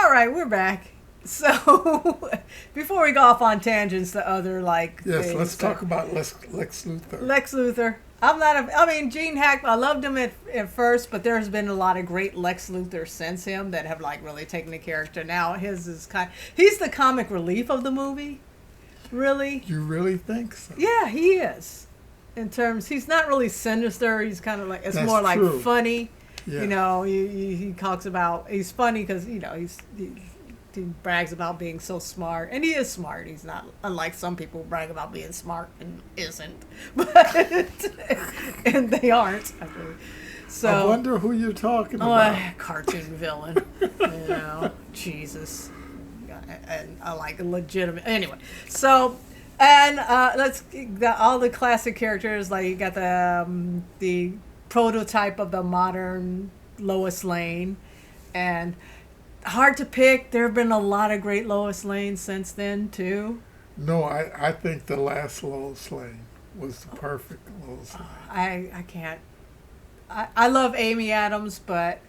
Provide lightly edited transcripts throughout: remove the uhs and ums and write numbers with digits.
All right, we're back. So, before we go off on tangents to other Yes, things, let's talk about Lex Luthor. Lex Luthor. I'm not a. I mean, Gene Hackman. I loved him at first, but there's been a lot of great Lex Luthor since him that have really taken the character. Now his is he's the comic relief of the movie. Really? You really think so? Yeah, he is. In terms, he's not really sinister. He's kind of it's That's more true. funny. Yeah. He talks about he's funny because he brags about being so smart, and he is smart. He's not unlike some people who brag about being smart and isn't, but and they aren't. So I wonder who you're talking about. Cartoon villain, Jesus, and I like a legitimate anyway. So. And let's all the classic characters, like you got the prototype of the modern Lois Lane, and hard to pick. There have been a lot of great Lois Lanes since then too. No, I think the last Lois Lane was the perfect Lois Lane. I can't. I love Amy Adams, but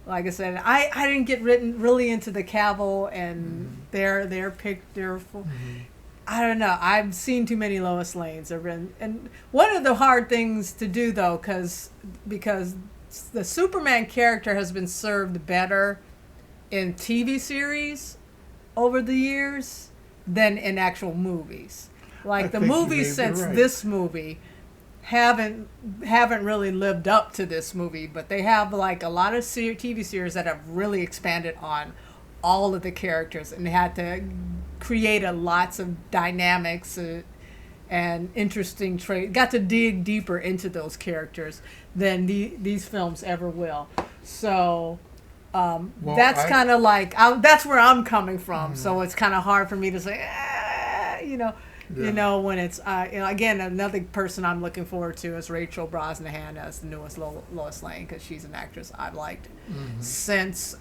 like I said, I didn't get really into the Cavill and their pick. I don't know. I've seen too many Lois Lanes. And one of the hard things to do, though, because the Superman character has been served better in TV series over the years than in actual movies. Like the movies since this movie haven't really lived up to this movie, but they have a lot of TV series that have really expanded on all of the characters and had to create lots of dynamics and interesting traits. Got to dig deeper into those characters than these films ever will. So that's kind of that's where I'm coming from. So it's kind of hard for me to say, when it's again, another person I'm looking forward to is Rachel Brosnahan as the newest Lois Lane, because she's an actress I've liked since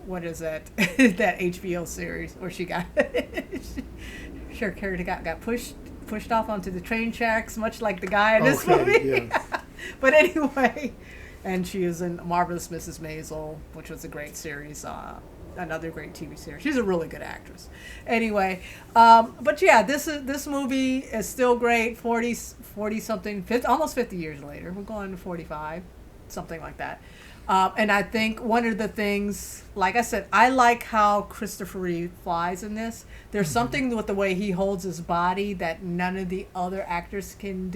what is that that HBO series where she got her character got pushed off onto the train tracks, much like the guy in this movie. Yes. But anyway, and she is in Marvelous Mrs. Maisel, which was a great series. Another great TV series. She's a really good actress. Anyway, but yeah, this movie is still great. 40 something, almost 50 years later. We're going to 45, something like that. And I think one of the things, like I said, I like how Christopher Reeve flies in this. There's something with the way he holds his body that none of the other actors seem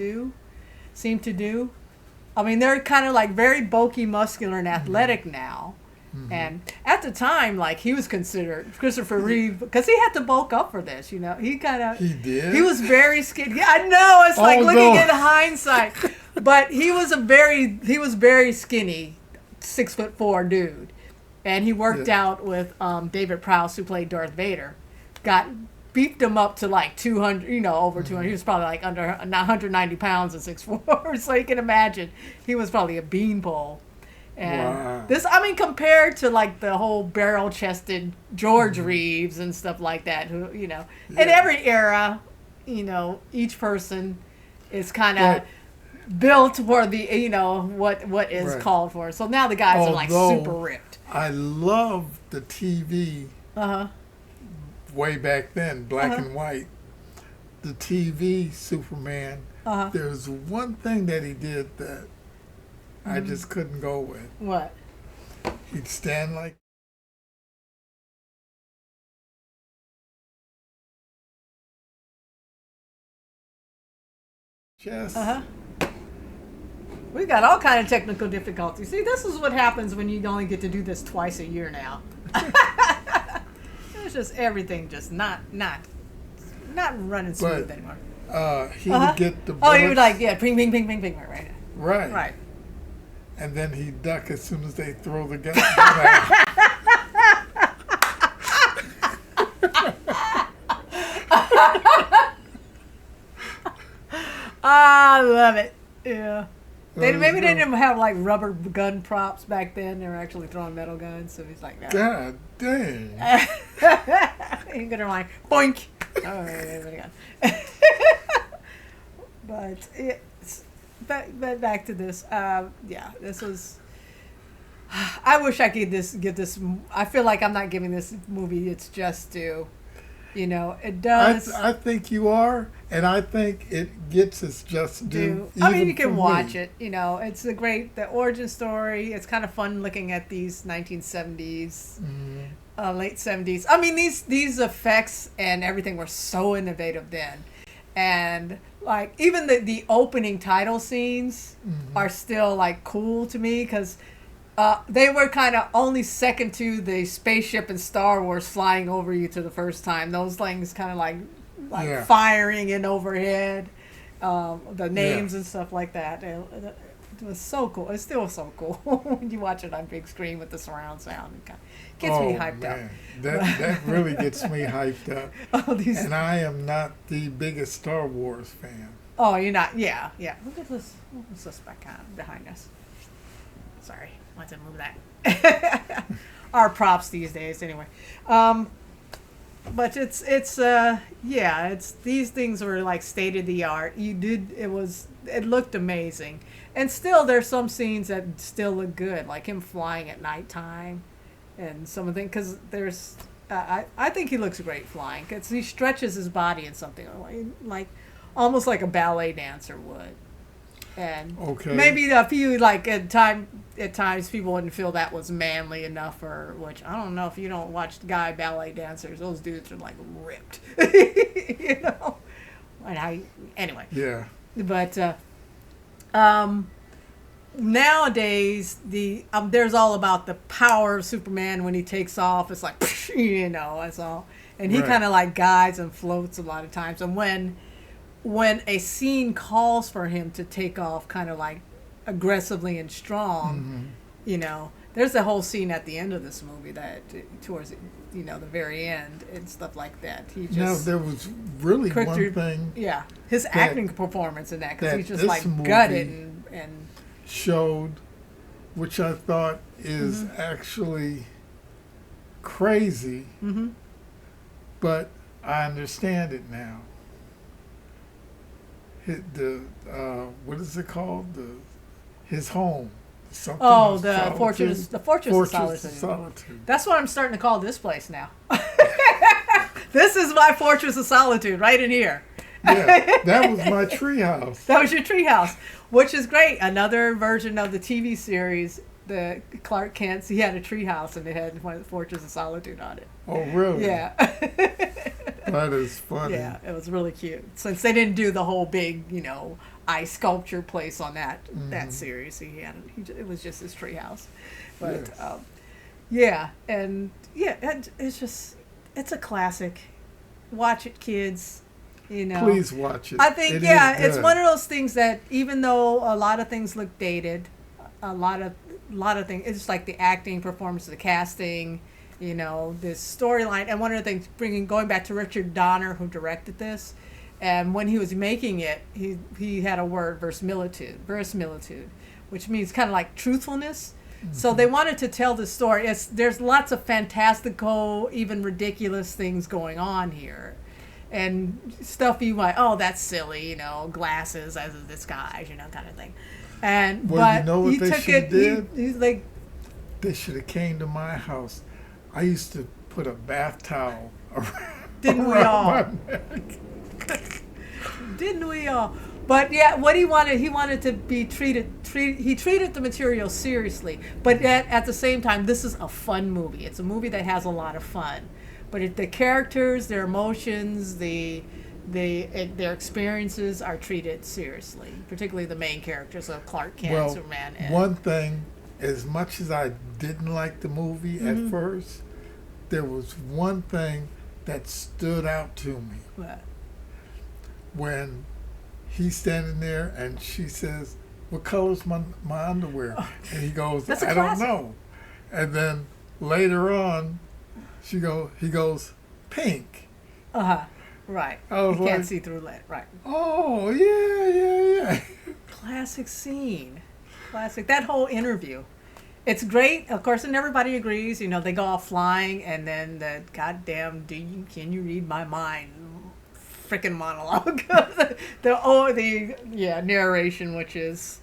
to do. I mean, they're kind of very bulky, muscular, and athletic now. And at the time, he was considered Christopher Reeve, because he had to bulk up for this. He did. He was very skinny. Yeah, I know. It's looking in hindsight, but he was very skinny, 6'4" dude, and he worked out with David Prowse, who played Darth Vader. Beefed him up to 200, over 200. He was probably under 190 pounds and 6'4", so you can imagine he was probably a beanpole. And this, compared to the whole barrel-chested George Reeves and stuff like that, who, in every era, each person is kind of built for the, what is called for. So now the guys are super ripped. I love the TV way back then, black and white. The TV Superman, there's one thing that he did that I just couldn't go with. What? He'd stand like chest. We got all kind of technical difficulties. See, this is what happens when you only get to do this twice a year now. It's just everything just not running smooth anymore. He would get the bullets. Oh, he would ping, ping, ping, ping, ping, right. Right. And then he'd duck as soon as they throw the gun. I love it. Yeah. Maybe they didn't have rubber gun props back then. They were actually throwing metal guns. So he's like, no. God dang. You're gonna boink. Oh, there we go. But it's back to this. This was I wish I could give this. I feel like I'm not giving this movie its just due. It does. I think you are, and I think it gets its just due. I mean, you can watch it. It's the origin story. It's kind of fun looking at these 1970s, late 70s. I mean, these effects and everything were so innovative then, and like even the opening title scenes are still like cool to me because. They were kind of only second to the spaceship in Star Wars flying over you to the first time. Those things kind of like firing in overhead, the names and stuff like that. It was so cool. It's still so cool when you watch it on big screen with the surround sound. It gets me hyped up. That really gets me hyped up. And I am not the biggest Star Wars fan. Oh, you're not? Yeah. Look at this. What's this behind us? Sorry. Want to move that. Our props these days, anyway. But it's these things were like state of the art. It looked amazing, and still there's some scenes that still look good, like him flying at nighttime, and some of the because there's. I think he looks great flying because he stretches his body in something like almost like a ballet dancer would. And maybe a few at times people wouldn't feel that was manly enough, or which I don't know if you don't watch guy ballet dancers, those dudes are like ripped, And anyway. Yeah. But nowadays there's all about the power of Superman when he takes off. It's like that's all, and he kind of like guides and floats a lot of times, and when a scene calls for him to take off kind of like aggressively and strong, there's a whole scene at the end of this movie that towards the very end and stuff like that. He just there was really one thing. Yeah, his acting performance in that because he's just like gutted and showed, which I thought is actually crazy, but I understand it now. What is it called? His home. The Fortress of Solitude. That's what I'm starting to call this place now. This is my Fortress of Solitude right in here. Yeah, that was my treehouse. That was your treehouse, which is great. Another version of the TV series, the Clark Kent's. He had a treehouse and it had one of the Fortress of Solitude on it. Oh, really? Yeah. That is funny. Yeah, it was really cute. Since they didn't do the whole big, ice sculpture place on that series, it was just his treehouse. But it's a classic. Watch it, kids. Please watch it. I think it's one of those things that even though a lot of things look dated, a lot of things, it's like the acting, performance, the casting. This storyline, and one of the things going back to Richard Donner, who directed this, and when he was making it, he had a word verisimilitude, which means kind of like truthfulness. So they wanted to tell the story. There's lots of fantastical, even ridiculous things going on here, and stuff you might, that's silly, glasses as a disguise, kind of thing. And but what he they took it. Did? He's like, they should have came to my house. I used to put a bath towel around my neck. Didn't we all? But what he wanted to be treated. He treated the material seriously, but at the same time, this is a fun movie. It's a movie that has a lot of fun, but the characters, their emotions, their experiences are treated seriously. Particularly the main characters of Clark Kent, Superman. And one thing, as much as I didn't like the movie at first, there was one thing that stood out to me. What? When he's standing there and she says, "What color's my underwear?" And he goes, "I don't know." And then later on, he goes, "Pink." Right. You can't see through that. Right. Oh, yeah. Classic scene. Classic. That whole interview. It's great, of course, and everybody agrees. They go off flying, and then the goddamn can you read my mind? Frickin' monologue. the narration, which is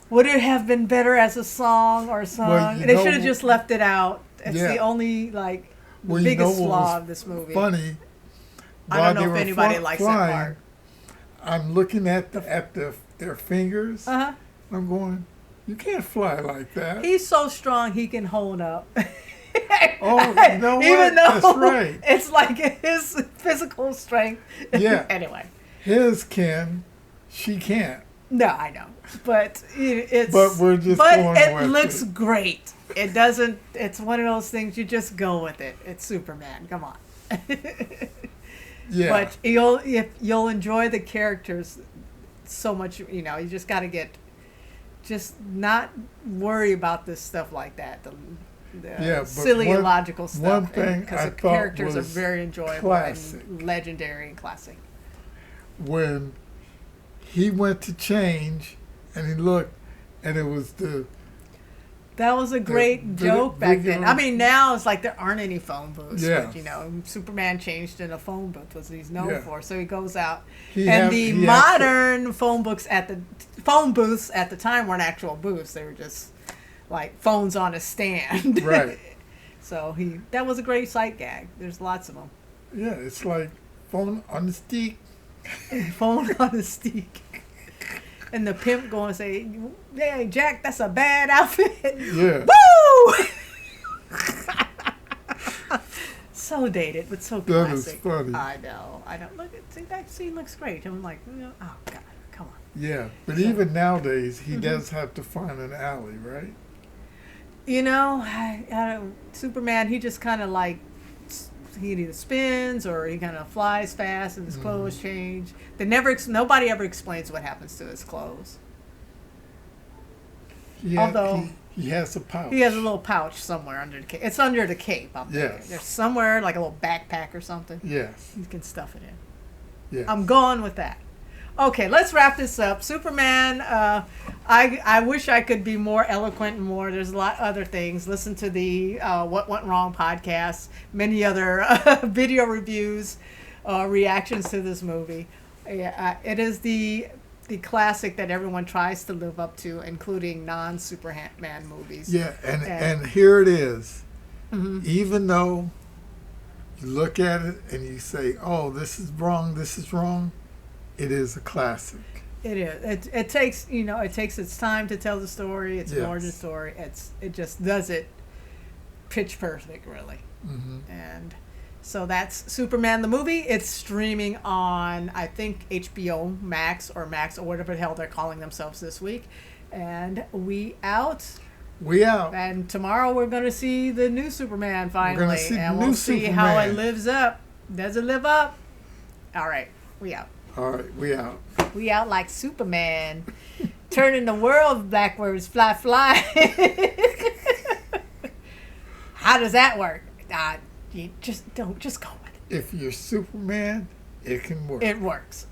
Would it have been better as a song or song? Well, They should have just left it out. It's Yeah. the only like Well, biggest what flaw was of this movie. funny. I while don't they know if were anybody likes flying, that part. I'm looking at their fingers. Uh-huh. I'm going, you can't fly like that. He's so strong he can hold up. Oh, you know what? Even though That's right. it's like his physical strength. Yeah. Anyway. His can, she can't. No, I know, but it's. But we're just But going it with looks it. great. It doesn't. It's one of those things you just go with it. It's Superman. Come on. Yeah. But you'll enjoy the characters so much. You know, you just got to just not worry about this stuff like that. The Yeah, but silly one- illogical stuff. one thing because I the thought characters are was very enjoyable classic. and legendary and classic. When he went to change and he looked and it was That was a great joke back then. video- I mean, now it's like there aren't any phone booths. Yeah. But, you know, Superman changed in a phone booth, was he's known Yeah. for. So he goes out. he And had- the he had modern phone booths at the time weren't actual booths. They were just like phones on a stand. Right. So that was a great sight gag. There's lots of them. Yeah, it's like phone on the stick. Phone on a stick. And the pimp going to say, "Hey, Jack, that's a bad outfit." Yeah. Woo! So dated, but so That is classic. funny. I know. Look, see, that scene looks great. I'm like, oh God, come on. Yeah, but even nowadays, he does have to find an alley, right? You know, Superman, he just kind of like, he either spins or he kind of flies fast and his clothes change. Nobody ever explains what happens to his clothes. Although he has a pouch. he has a little pouch somewhere under the cape. It's under the cape. Yes. There's somewhere like a little backpack or something. Yes. You can stuff it in. Yes. I'm going with that. Okay, let's wrap this up. Superman, I wish I could be more eloquent and more. There's a lot of other things. Listen to the What Went Wrong podcast, many other video reviews, reactions to this movie. It is the classic that everyone tries to live up to, including non-Superman movies. Yeah, and here it is. Even though you look at it and you say, "Oh, this is wrong," it is a classic. It is. It takes its time to tell the story. It's an Yes. origin story. It just does it pitch perfect, really. Mm-hmm. And so that's Superman the movie. It's streaming on, I think, HBO Max or whatever the hell they're calling themselves this week. And we out. We out. And tomorrow we're going to see the new Superman finally. gonna see the and new we'll see how it Superman. lives up. Does it live up? All right. We out. All right, we out. We out like Superman, turning the world backwards, fly, fly. How does that work? You just go with it. If you're Superman, it can work. It works.